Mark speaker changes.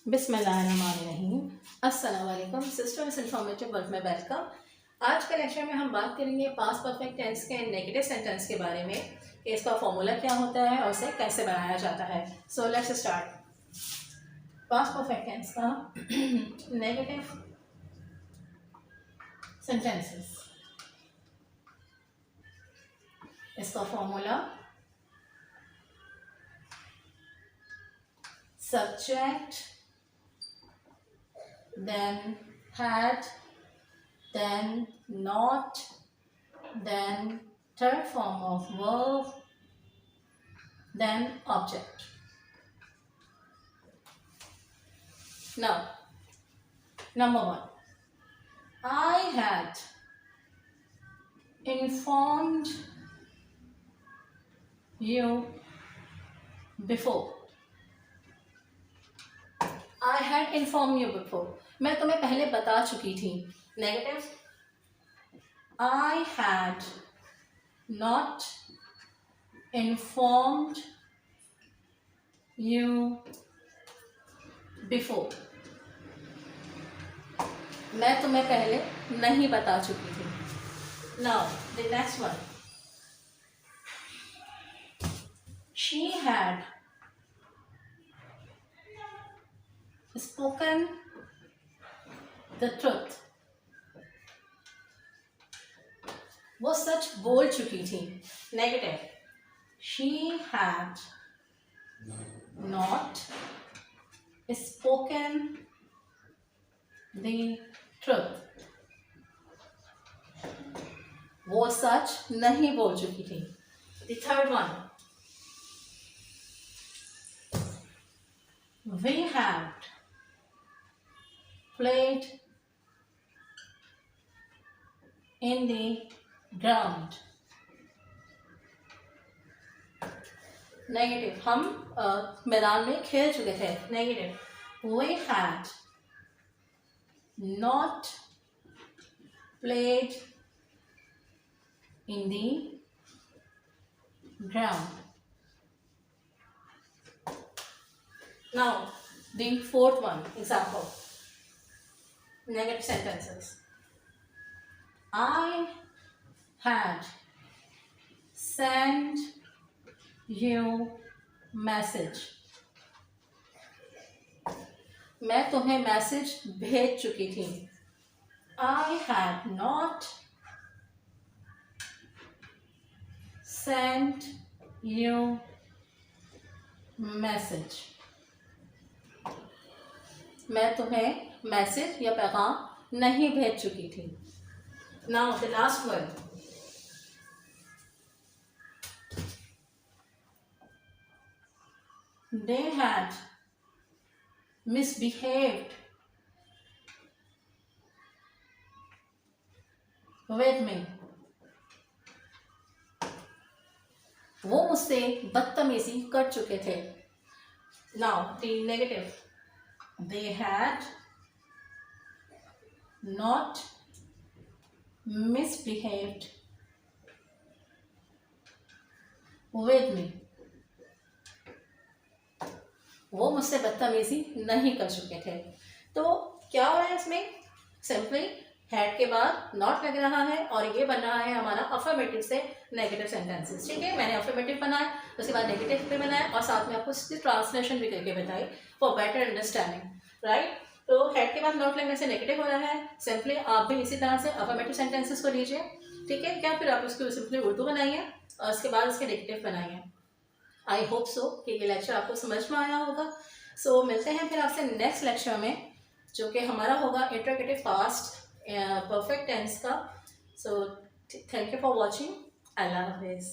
Speaker 1: बिस्मिल्लाहिर्रहमानिर्रहीम। अस्सलाम वालेकुम सिस्टर, इस इन्फॉर्मेटिव वर्क में वेलकम। आज के लेक्चर में हम बात करेंगे पास्ट परफेक्ट टेंस के नेगेटिव सेंटेंस के बारे में कि इसका फॉर्मूला क्या होता है और उसे कैसे बनाया जाता है। So let's start. Past perfect tense का नेगेटिव सेंटेंसेस, इसका formula subject, then had, then not, then third form of verb, then object. Now, number one, I had informed you before. I had informed you before. मैं तुम्हें पहले बता चुकी थी। Negative, I had not informed you before. मैं तुम्हें पहले नहीं बता चुकी थी। Now the next one, she had spoken the truth. वो सच बोल चुकी थी। Negative, she had not spoken the truth. वो सच नहीं बोल चुकी थी। The third one, we had played in the ground. Negative, हम मैदान में खेल चुके थे। Negative, we had not played in the ground. Now the fourth one, example, negative sentences. I had sent you message. मैं तुम्हें मैसेज भेज चुकी थी। I had not sent you message. मैं तुम्हें मैसेज या पैगाम नहीं भेज चुकी थी। Now the last one, they had misbehaved with me. वो मुझसे बदतमीजी कर चुके थे। Now the negative, they had not misbehaved with me. वो मुझसे बदतमीजी नहीं कर चुके थे। तो क्या हो रहा है इसमें? सिंपली हैड के बाद नॉट लग रहा है और ये बन रहा है हमारा अफर्मेटिव से नेगेटिव सेंटेंसेस। ठीक है, मैंने अफर्मेटिव बनाया, उसके बाद नेगेटिव पे बनाया और साथ में आपको इसकी ट्रांसलेशन भी करके बताई फॉर बेटर अंडरस्टैंडिंग। राइट, तो हेड के बाद नॉट लगने से नेगेटिव हो रहा है। सिंपली आप भी इसी तरह से अफर्मेटिव सेंटेंसेस को लीजिए। ठीक है, क्या फिर आप उसको सिंपली उर्दू बनाइए और उसके बाद उसके नेगेटिव बनाइए। आई होप सो कि ये लेक्चर आपको समझ में आया होगा। सो मिलते हैं फिर आपसे नेक्स्ट लेक्चर में, जो कि हमारा होगा इंटरगेटिव पास्ट परफेक्ट टेंस का। So thank you for watching. अल्लाह हाफिज़।